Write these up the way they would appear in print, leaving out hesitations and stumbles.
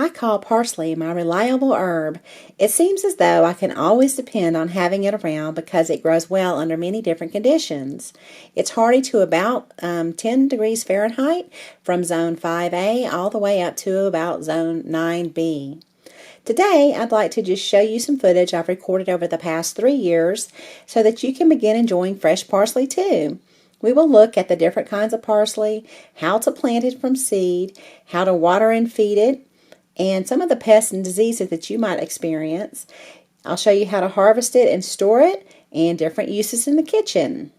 I call parsley my reliable herb. It seems as though I can always depend on having it around because it grows well under many different conditions. It's hardy to about 10 degrees Fahrenheit from zone 5A all the way up to about zone 9B. Today, I'd like to just show you some footage I've recorded over the past 3 years so that you can begin enjoying fresh parsley too. We will look at the different kinds of parsley, how to plant it from seed, how to water and feed it, and some of the pests and diseases that you might experience. I'll show you how to harvest it and store it, and different uses in the kitchen.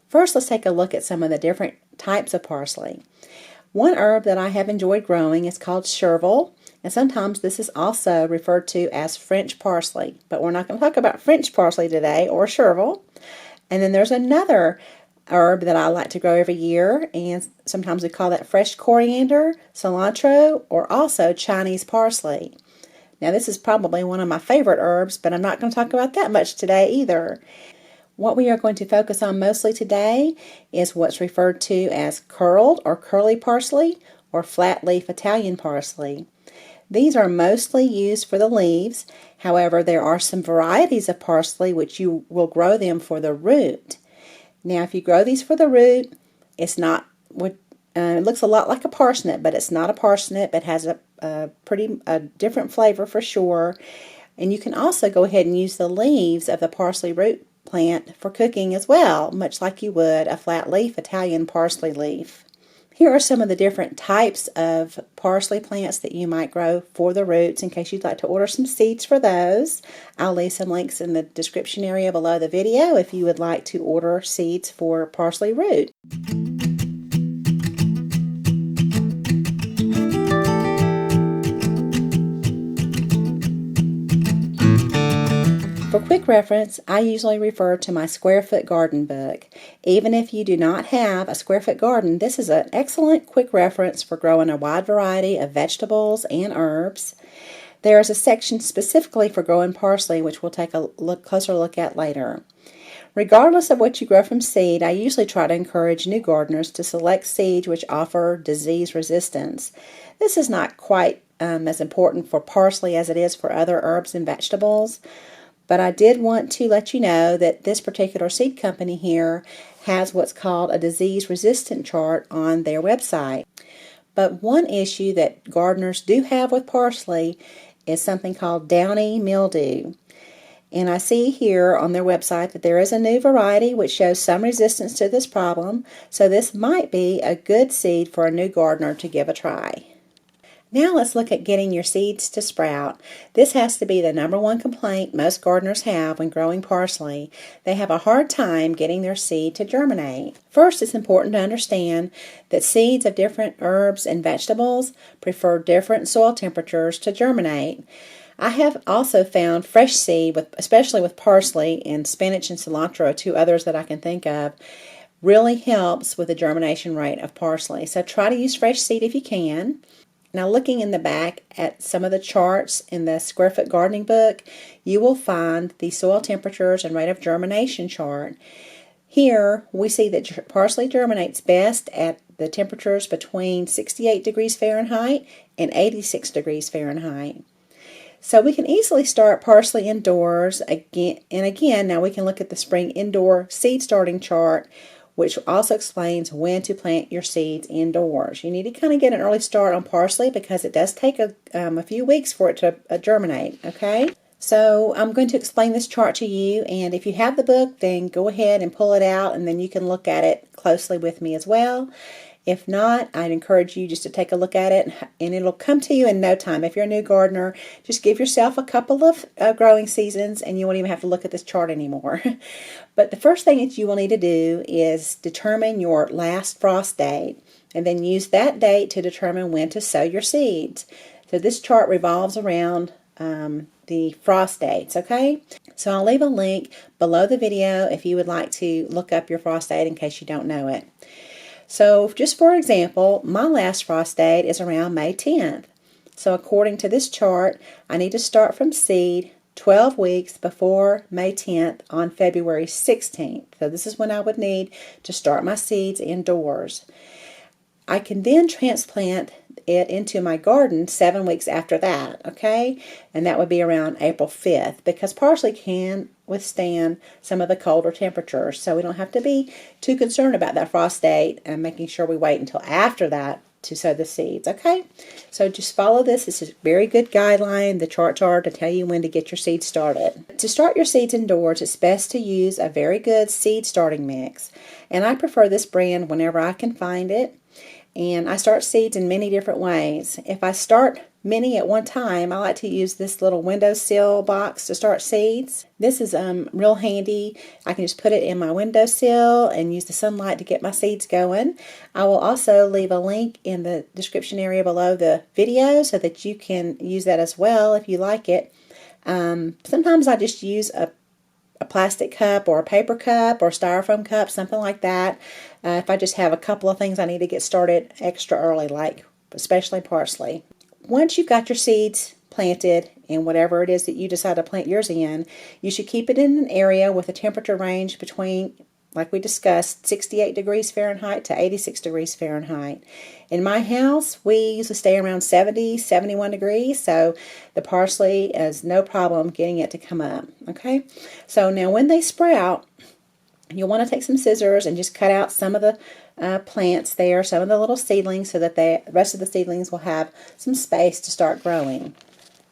First, let's take a look at some of the different types of parsley. One herb that I have enjoyed growing is called chervil, and sometimes this is also referred to as French parsley, but we're not going to talk about French parsley today, or chervil. And then there's another herb that I like to grow every year, and sometimes we call that fresh coriander, cilantro, or also Chinese parsley. Now this is probably one of my favorite herbs, but I'm not going to talk about that much today either. What we are going to focus on mostly today is what's referred to as curled or curly parsley or flat leaf Italian parsley. These are mostly used for the leaves. However, there are some varieties of parsley which you will grow them for the root. Now, if you grow these for the root, it's not what it looks a lot like a parsnip, but it's not a parsnip. It has a different flavor for sure. And you can also go ahead and use the leaves of the parsley root plant for cooking as well, much like you would a flat leaf Italian parsley leaf. Here are some of the different types of parsley plants that you might grow for the roots in case you'd like to order some seeds for those. I'll leave some links in the description area below the video if you would like to order seeds for parsley root. For quick reference, I usually refer to my square foot garden book. Even if you do not have a square foot garden, this is an excellent quick reference for growing a wide variety of vegetables and herbs. There is a section specifically for growing parsley, which we'll take a closer look at later. Regardless of what you grow from seed, I usually try to encourage new gardeners to select seeds which offer disease resistance. This is not quite as important for parsley as it is for other herbs and vegetables. But I did want to let you know that this particular seed company here has what's called a disease resistant chart on their website. But one issue that gardeners do have with parsley is something called downy mildew. And I see here on their website that there is a new variety which shows some resistance to this problem, so this might be a good seed for a new gardener to give a try. Now let's look at getting your seeds to sprout. This has to be the #1 complaint most gardeners have when growing parsley. They have a hard time getting their seed to germinate. First, it's important to understand that seeds of different herbs and vegetables prefer different soil temperatures to germinate. I have also found fresh seed, especially with parsley and spinach and cilantro, two others that I can think of, really helps with the germination rate of parsley. So try to use fresh seed if you can. Now, looking in the back at some of the charts in the Square Foot Gardening book, you will find the soil temperatures and rate of germination chart. Here, we see that parsley germinates best at the temperatures between 68 degrees Fahrenheit and 86 degrees Fahrenheit. So we can easily start parsley indoors. Again, now we can look at the spring indoor seed starting chart, which also explains when to plant your seeds indoors. You need to kind of get an early start on parsley because it does take a few weeks for it to germinate, okay? So I'm going to explain this chart to you, and if you have the book, then go ahead and pull it out, and then you can look at it closely with me as well. If not, I'd encourage you just to take a look at it, and it'll come to you in no time. If you're a new gardener, just give yourself a couple of growing seasons, and you won't even have to look at this chart anymore. But the first thing that you will need to do is determine your last frost date, and then use that date to determine when to sow your seeds. So this chart revolves around the frost dates, okay? So I'll leave a link below the video if you would like to look up your frost date in case you don't know it. So just for example, my last frost date is around May 10th. So according to this chart, I need to start from seed 12 weeks before May 10th on February 16th. So this is when I would need to start my seeds indoors. I can then transplant it into my garden 7 weeks after that, okay? And that would be around April 5th, because parsley can withstand some of the colder temperatures, so we don't have to be too concerned about that frost date and making sure we wait until after that to sow the seeds, okay? So just follow this. This is a very good guideline. The charts are to tell you when to get your seeds started. To start your seeds indoors, it's best to use a very good seed starting mix. And I prefer this brand whenever I can find it. And I start seeds in many different ways. If I start many at one time, I like to use this little windowsill box to start seeds. This is real handy. I can just put it in my windowsill and use the sunlight to get my seeds going. I will also leave a link in the description area below the video so that you can use that as well if you like it. Sometimes I just use a plastic cup or a paper cup or styrofoam cup, something like that. If I just have a couple of things I need to get started extra early, like especially parsley. Once you've got your seeds planted in whatever it is that you decide to plant yours in, you should keep it in an area with a temperature range between, like we discussed, 68 degrees Fahrenheit to 86 degrees Fahrenheit. In my house, we usually stay around 70, 71 degrees, so the parsley is no problem getting it to come up, okay? So now when they sprout, you'll want to take some scissors and just cut out some of the plants there, some of the little seedlings, so that the rest of the seedlings will have some space to start growing.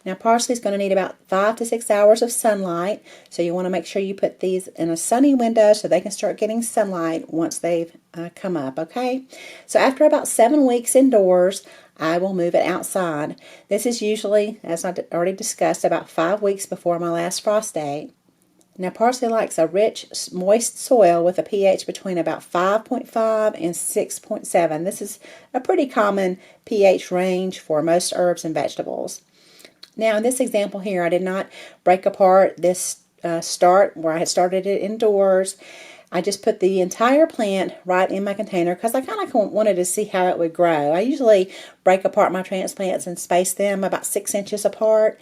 Now parsley is going to need about 5 to 6 hours of sunlight, so you want to make sure you put these in a sunny window so they can start getting sunlight once they've come up, okay? So after about 7 weeks indoors, I will move it outside. This is usually, as I already discussed, about 5 weeks before my last frost date. Now parsley likes a rich, moist soil with a pH between about 5.5 and 6.7. This is a pretty common pH range for most herbs and vegetables. Now in this example here, I did not break apart this start where I had started it indoors. I just put the entire plant right in my container because I kind of wanted to see how it would grow. I usually break apart my transplants and space them about 6 inches apart.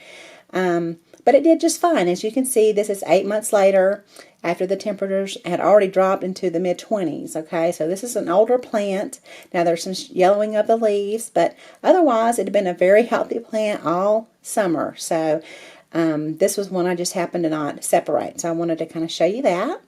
But it did just fine. As you can see, this is 8 months later after the temperatures had already dropped into the mid-20s, okay? So this is an older plant. Now there's some yellowing of the leaves, but otherwise it had been a very healthy plant all summer. So this was one I just happened to not separate. So I wanted to kind of show you that.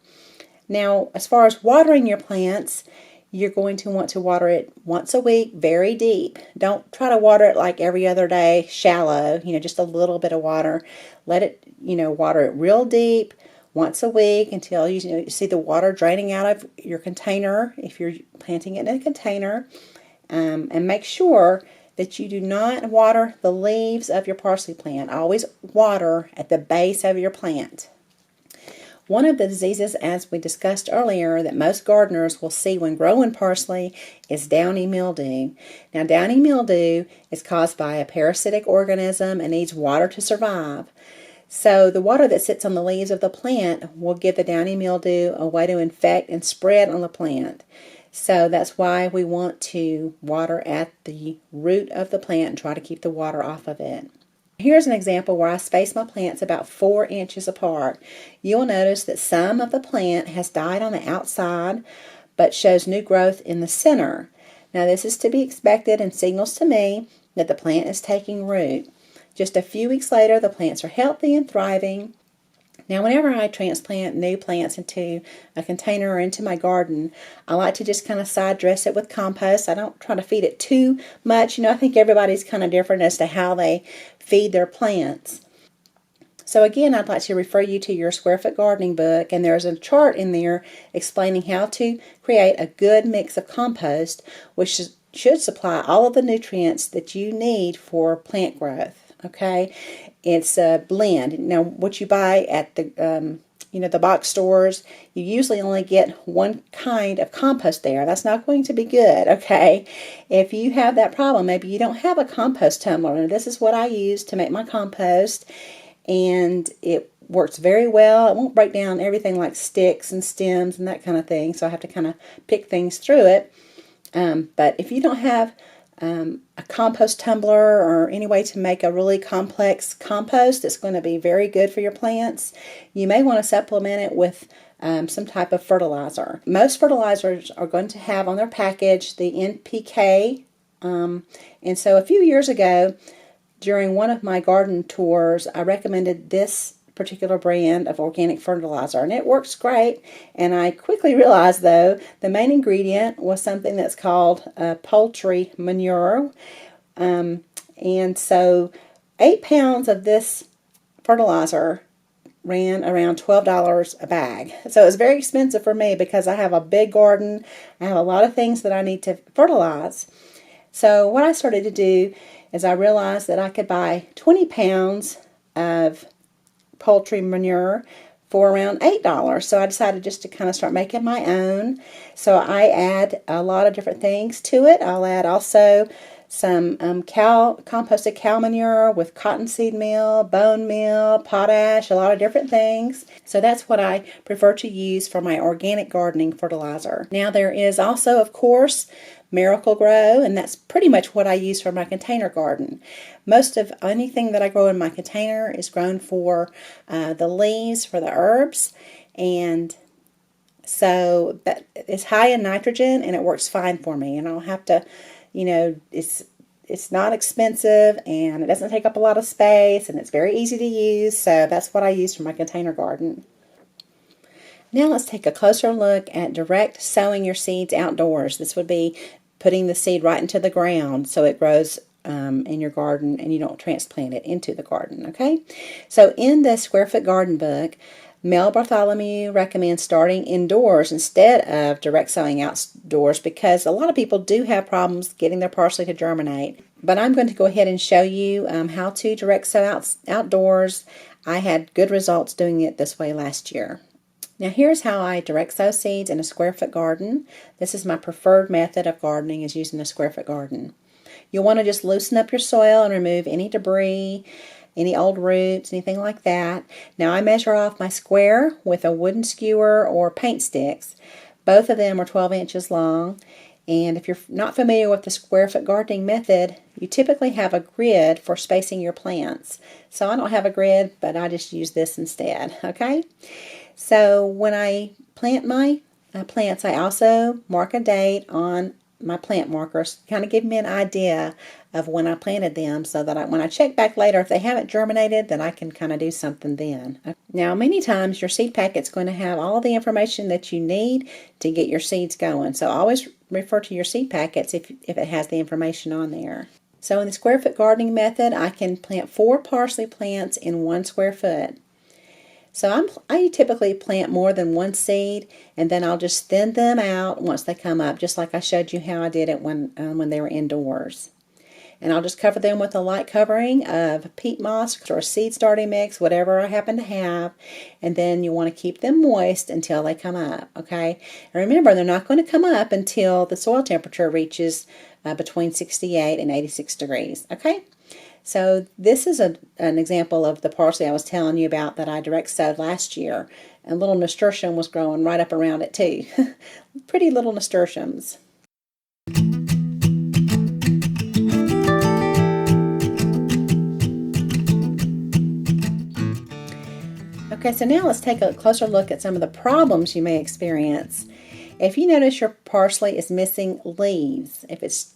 Now, as far as watering your plants, you're going to want to water it once a week, very deep. Don't try to water it like every other day, shallow, just a little bit of water. Let it, water it real deep once a week until you see the water draining out of your container if you're planting it in a container. And make sure that you do not water the leaves of your parsley plant. Always water at the base of your plant. One of the diseases, as we discussed earlier, that most gardeners will see when growing parsley is downy mildew. Now, downy mildew is caused by a parasitic organism and needs water to survive. So the water that sits on the leaves of the plant will give the downy mildew a way to infect and spread on the plant. So that's why we want to water at the root of the plant and try to keep the water off of it. Here's an example where I space my plants about 4 inches apart. You'll notice that some of the plant has died on the outside but shows new growth in the center. Now this is to be expected and signals to me that the plant is taking root. Just a few weeks later, the plants are healthy and thriving. Now whenever I transplant new plants into a container or into my garden, I like to just kind of side dress it with compost. I don't try to feed it too much. I think everybody's kind of different as to how they feed their plants. So again, I'd like to refer you to your square foot gardening book, and there's a chart in there explaining how to create a good mix of compost, which should supply all of the nutrients that you need for plant growth. Okay, it's a blend. Now, what you buy at the the box stores, you usually only get one kind of compost there. That's not going to be good, okay? If you have that problem, maybe you don't have a compost tumbler. And this is what I use to make my compost, and it works very well. It won't break down everything like sticks and stems and that kind of thing, so I have to kind of pick things through it. But if you don't have a compost tumbler or any way to make a really complex compost that's going to be very good for your plants, you may want to supplement it with some type of fertilizer. Most fertilizers are going to have on their package the NPK. And so a few years ago, during one of my garden tours, I recommended this particular brand of organic fertilizer, and it works great. And I quickly realized, though, the main ingredient was something that's called poultry manure. And so 8 pounds of this fertilizer ran around $12 a bag. So it was very expensive for me because I have a big garden. I have a lot of things that I need to fertilize. So what I started to do is I realized that I could buy 20 pounds of poultry manure for around $8. So I decided just to kind of start making my own. So I add a lot of different things to it. I'll add also some composted cow manure with cottonseed meal, bone meal, potash, a lot of different things. So that's what I prefer to use for my organic gardening fertilizer. Now there is also, of course, Miracle Grow, and that's pretty much what I use for my container garden. Most of anything that I grow in my container is grown for the leaves, for the herbs, and so that it's high in nitrogen and it works fine for me. And I don't have to, it's not expensive and it doesn't take up a lot of space and it's very easy to use. So that's what I use for my container garden. Now let's take a closer look at direct sowing your seeds outdoors. This would be putting the seed right into the ground so it grows in your garden and you don't transplant it into the garden, okay? So in the Square Foot Garden book, Mel Bartholomew recommends starting indoors instead of direct sowing outdoors because a lot of people do have problems getting their parsley to germinate. But I'm going to go ahead and show you how to direct sow outdoors. I had good results doing it this way last year. Now here's how I direct sow seeds in a square foot garden. This is my preferred method of gardening, is using a square foot garden. You'll want to just loosen up your soil and remove any debris, any old roots, anything like that. Now I measure off my square with a wooden skewer or paint sticks. Both of them are 12 inches long. And if you're not familiar with the square foot gardening method, you typically have a grid for spacing your plants. So I don't have a grid, but I just use this instead, okay? So when I plant my plants, I also mark a date on my plant markers, kind of give me an idea of when I planted them so that when I check back later, if they haven't germinated, then I can kind of do something then. Now, many times your seed packet's going to have all the information that you need to get your seeds going. So always refer to your seed packets if it has the information on there. So in the square foot gardening method, I can plant 4 parsley plants in 1 square foot. So I typically plant more than 1 seed, and then I'll just thin them out once they come up, just like I showed you how I did it when they were indoors. And I'll just cover them with a light covering of peat moss or seed starting mix, whatever I happen to have. And then you want to keep them moist until they come up, okay? And remember, they're not going to come up until the soil temperature reaches between 68 and 86 degrees, okay? So this is an example of the parsley I was telling you about that I direct sowed last year. And little nasturtium was growing right up around it too. Pretty little nasturtiums. Okay, so now let's take a closer look at some of the problems you may experience. If you notice your parsley is missing leaves, if it's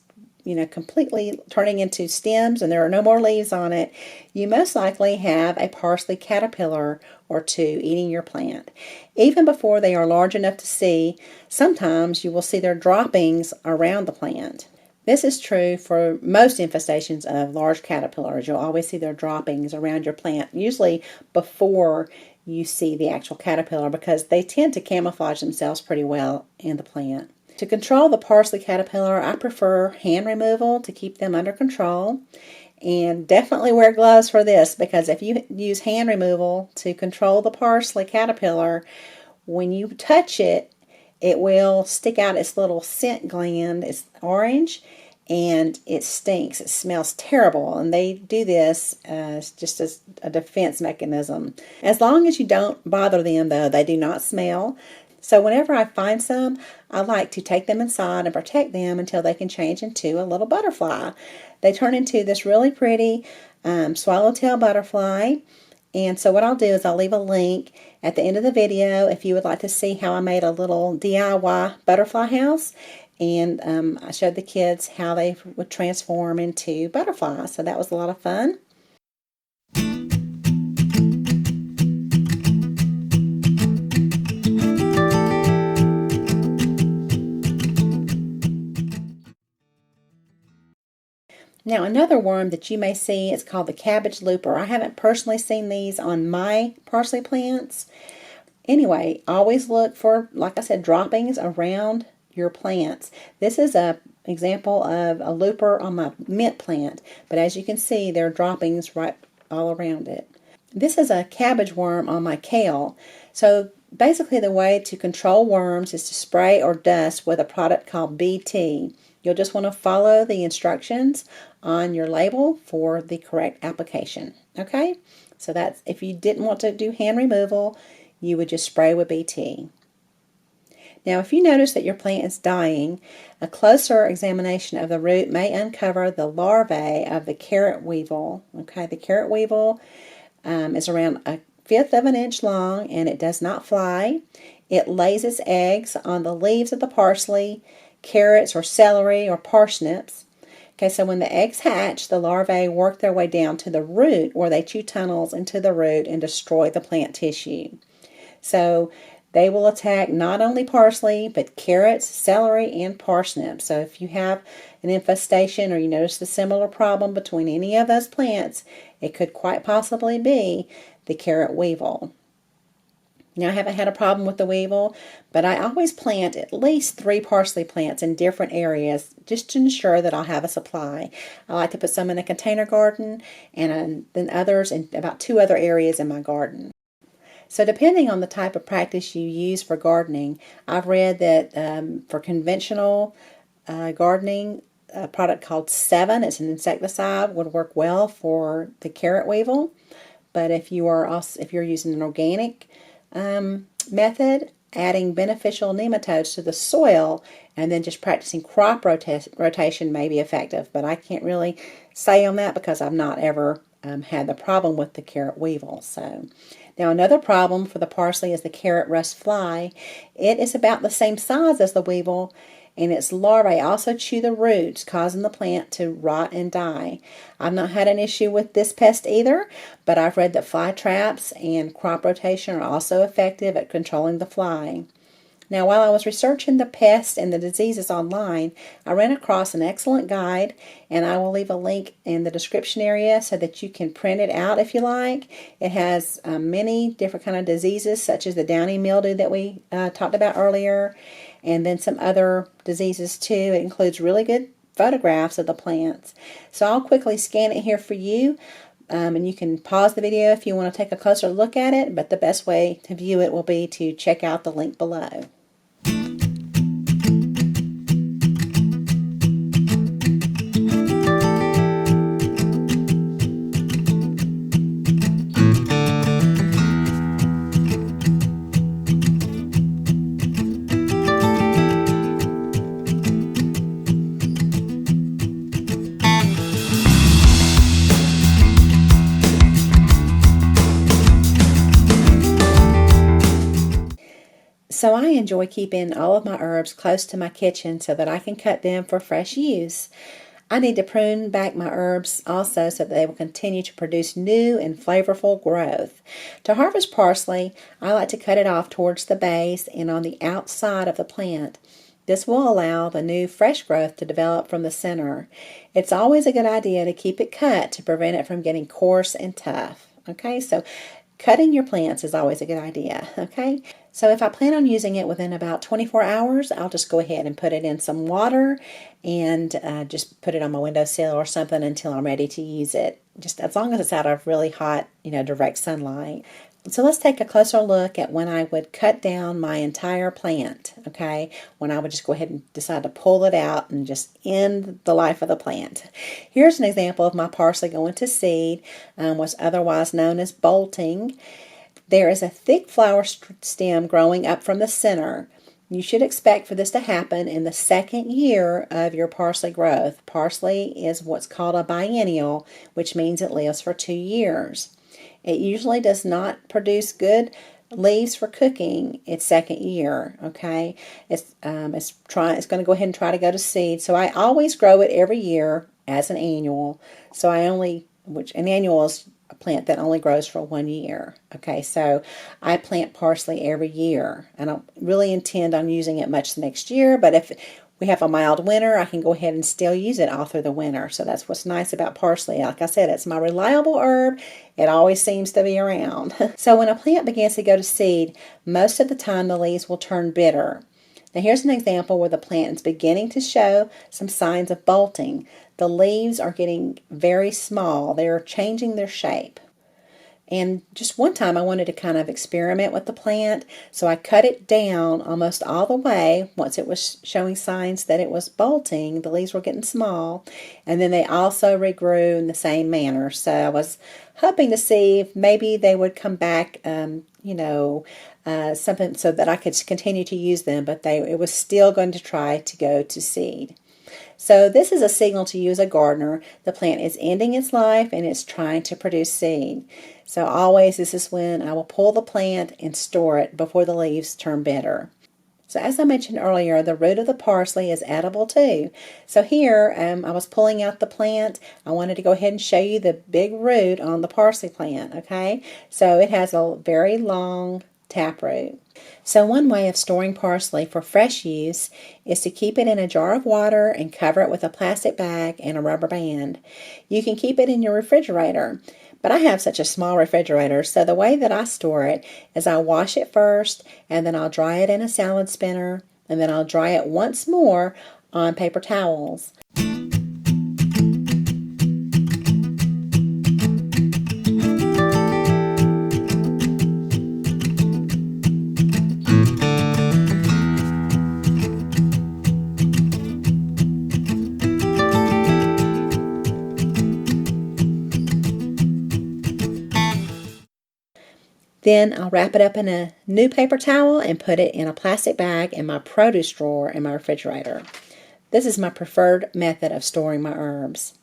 completely turning into stems and there are no more leaves on it, you most likely have a parsley caterpillar or 2 eating your plant. Even before they are large enough to see, sometimes you will see their droppings around the plant. This is true for most infestations of large caterpillars. You'll always see their droppings around your plant, usually before you see the actual caterpillar, because they tend to camouflage themselves pretty well in the plant. To control the parsley caterpillar, I prefer hand removal to keep them under control. And definitely wear gloves for this, because if you use hand removal to control the parsley caterpillar, when you touch it, it will stick out its little scent gland. It's orange and it stinks. It smells terrible. And they do this just as a defense mechanism. As long as you don't bother them, though, they do not smell. So whenever I find some, I like to take them inside and protect them until they can change into a little butterfly. They turn into this really pretty swallowtail butterfly. And so what I'll do is I'll leave a link at the end of the video if you would like to see how I made a little DIY butterfly house. And I showed the kids how they would transform into butterflies. So that was a lot of fun. Now another worm that you may see is called the cabbage looper. I haven't personally seen these on my parsley plants. Anyway, always look for, like I said, droppings around your plants. This is an example of a looper on my mint plant, but as you can see, there are droppings right all around it. This is a cabbage worm on my kale. So basically the way to control worms is to spray or dust with a product called BT. You'll just want to follow the instructions on your label for the correct application. Okay? So that's, if you didn't want to do hand removal, you would just spray with BT. Now, if you notice that your plant is dying, a closer examination of the root may uncover the larvae of the carrot weevil. Okay, the carrot weevil is around 1/5 of an inch long, and it does not fly. It lays its eggs on the leaves of the parsley, carrots, or celery, or parsnips. Okay, so when the eggs hatch, the larvae work their way down to the root, where they chew tunnels into the root and destroy the plant tissue. So they will attack not only parsley, but carrots, celery, and parsnips. So if you have an infestation or you notice a similar problem between any of those plants, it could quite possibly be the carrot weevil. Now, I haven't had a problem with the weevil, but I always plant at least 3 parsley plants in different areas just to ensure that I'll have a supply. I like to put some in a container garden and then others in about 2 other areas in my garden. So depending on the type of practice you use for gardening, I've read that for conventional gardening, a product called 7, it's an insecticide, would work well for the carrot weevil. But if you're using an organic method, adding beneficial nematodes to the soil and then just practicing crop rotation may be effective. But I can't really say on that because I've not ever had the problem with the carrot weevil. So now another problem for the parsley is the carrot rust fly. It is about the same size as the weevil, and its larvae also chew the roots, causing the plant to rot and die. I've not had an issue with this pest either, but I've read that fly traps and crop rotation are also effective at controlling the fly. Now, while I was researching the pests and the diseases online, I ran across an excellent guide, and I will leave a link in the description area so that you can print it out if you like. It has many different kind of diseases, such as the downy mildew that we talked about earlier, and then some other diseases too. It includes really good photographs of the plants. So I'll quickly scan it here for you. And you can pause the video if you want to take a closer look at it, but the best way to view it will be to check out the link below. So I enjoy keeping all of my herbs close to my kitchen so that I can cut them for fresh use. I need to prune back my herbs also so that they will continue to produce new and flavorful growth. To harvest parsley, I like to cut it off towards the base and on the outside of the plant. This will allow the new fresh growth to develop from the center. It's always a good idea to keep it cut to prevent it from getting coarse and tough. Okay, so cutting your plants is always a good idea. Okay, so if I plan on using it within about 24 hours, I'll just go ahead and put it in some water and just put it on my windowsill or something until I'm ready to use it. Just as long as it's out of really hot, direct sunlight. So let's take a closer look at when I would cut down my entire plant, okay? When I would just go ahead and decide to pull it out and just end the life of the plant. Here's an example of my parsley going to seed, what's otherwise known as bolting. There is a thick flower stem growing up from the center. You should expect for this to happen in the second year of your parsley growth. Parsley is what's called a biennial, which means it lives for 2 years. It usually does not produce good leaves for cooking its second year. Okay, it's going to go ahead and try to go to seed. So I always grow it every year as an annual. So an annual is a plant that only grows for 1 year. Okay, so I plant parsley every year. I don't really intend on using it much the next year, but if we have a mild winter, I can go ahead and still use it all through the winter. So that's what's nice about parsley. Like I said, it's my reliable herb. It always seems to be around. So when a plant begins to go to seed, most of the time the leaves will turn bitter. Now here's an example where the plant is beginning to show some signs of bolting. The leaves are getting very small. They're changing their shape. And just one time I wanted to kind of experiment with the plant, so I cut it down almost all the way once it was showing signs that it was bolting. The leaves were getting small, and then they also regrew in the same manner. So I was hoping to see if maybe they would come back, something so that I could continue to use them, but it was still going to try to go to seed. So this is a signal to you as a gardener. The plant is ending its life and it's trying to produce seed. So always this is when I will pull the plant and store it before the leaves turn bitter. So as I mentioned earlier, the root of the parsley is edible too. So here I was pulling out the plant. I wanted to go ahead and show you the big root on the parsley plant. Okay, so it has a very long taproot. So one way of storing parsley for fresh use is to keep it in a jar of water and cover it with a plastic bag and a rubber band. You can keep it in your refrigerator, but I have such a small refrigerator, so the way that I store it is I wash it first, and then I'll dry it in a salad spinner, and then I'll dry it once more on paper towels. Then I'll wrap it up in a new paper towel and put it in a plastic bag in my produce drawer in my refrigerator. This is my preferred method of storing my herbs.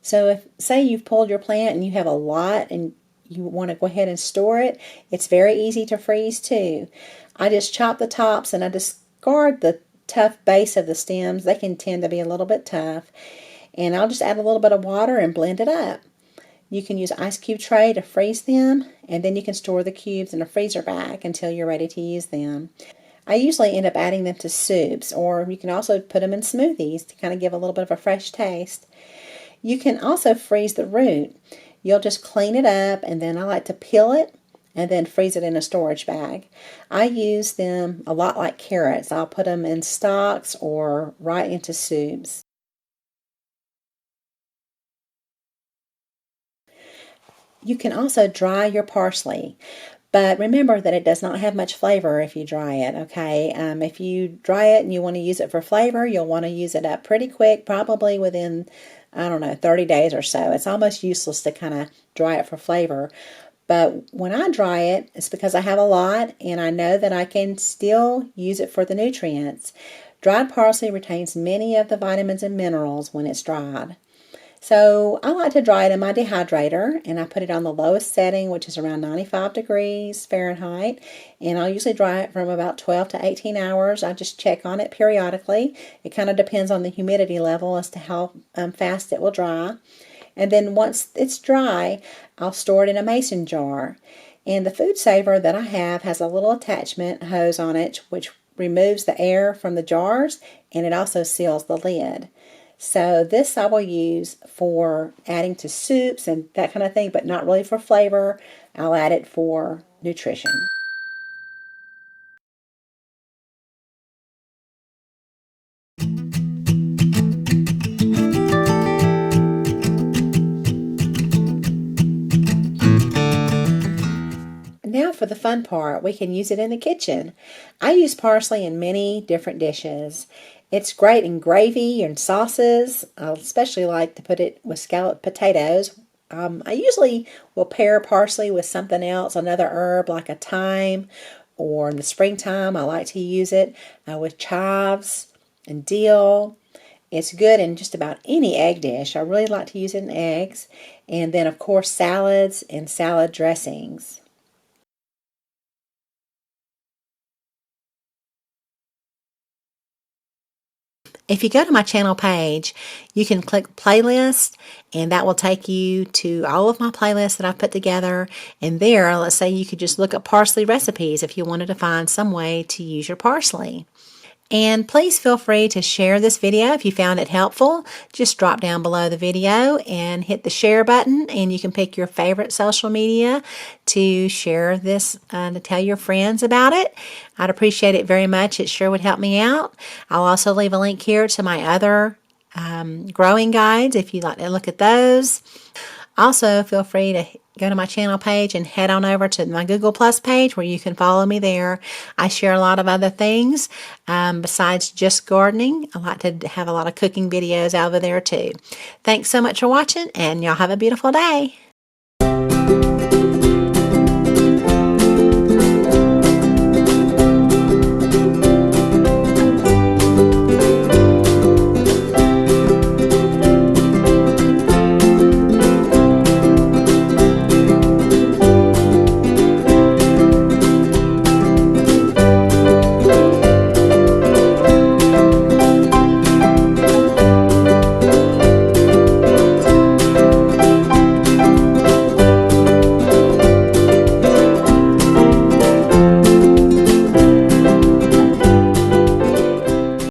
So if, say you've pulled your plant and you have a lot and you want to go ahead and store it, it's very easy to freeze too. I just chop the tops and I discard the tough base of the stems. They can tend to be a little bit tough. And I'll just add a little bit of water and blend it up. You can use an ice cube tray to freeze them, and then you can store the cubes in a freezer bag until you're ready to use them. I usually end up adding them to soups, or you can also put them in smoothies to kind of give a little bit of a fresh taste. You can also freeze the root. You'll just clean it up, and then I like to peel it and then freeze it in a storage bag. I use them a lot like carrots. I'll put them in stocks or right into soups. You can also dry your parsley, but remember that it does not have much flavor if you dry it, okay? If you dry it and you want to use it for flavor, you'll want to use it up pretty quick, probably within, 30 days or so. It's almost useless to kind of dry it for flavor. But when I dry it, it's because I have a lot and I know that I can still use it for the nutrients. Dried parsley retains many of the vitamins and minerals when it's dried. So I like to dry it in my dehydrator, and I put it on the lowest setting, which is around 95 degrees Fahrenheit, and I'll usually dry it from about 12 to 18 hours. I just check on it periodically. It kind of depends on the humidity level as to how fast it will dry. And then once it's dry, I'll store it in a mason jar. And the food saver that I have has a little attachment hose on it, which removes the air from the jars, and it also seals the lid. So this I will use for adding to soups and that kind of thing, but not really for flavor. I'll add it for nutrition. Now for the fun part, we can use it in the kitchen. I use parsley in many different dishes. It's great in gravy and sauces. I especially like to put it with scalloped potatoes. I usually will pair parsley with something else, another herb like a thyme, or in the springtime I like to use it with chives and dill. It's good in just about any egg dish. I really like to use it in eggs. And then, of course, salads and salad dressings. If you go to my channel page, you can click playlist, and that will take you to all of my playlists that I've put together. And there, let's say you could just look up parsley recipes if you wanted to find some way to use your parsley. And please feel free to share this video if you found it helpful. Just drop down below the video and hit the share button, and you can pick your favorite social media to share this, to tell your friends about it. I'd appreciate it very much. It sure would help me out. I'll also leave a link here to my other growing guides if you'd like to look at those. Also, feel free to go to my channel page and head on over to my Google Plus page where you can follow me there. I share a lot of other things besides just gardening. I like to have a lot of cooking videos over there too. Thanks so much for watching, and y'all have a beautiful day.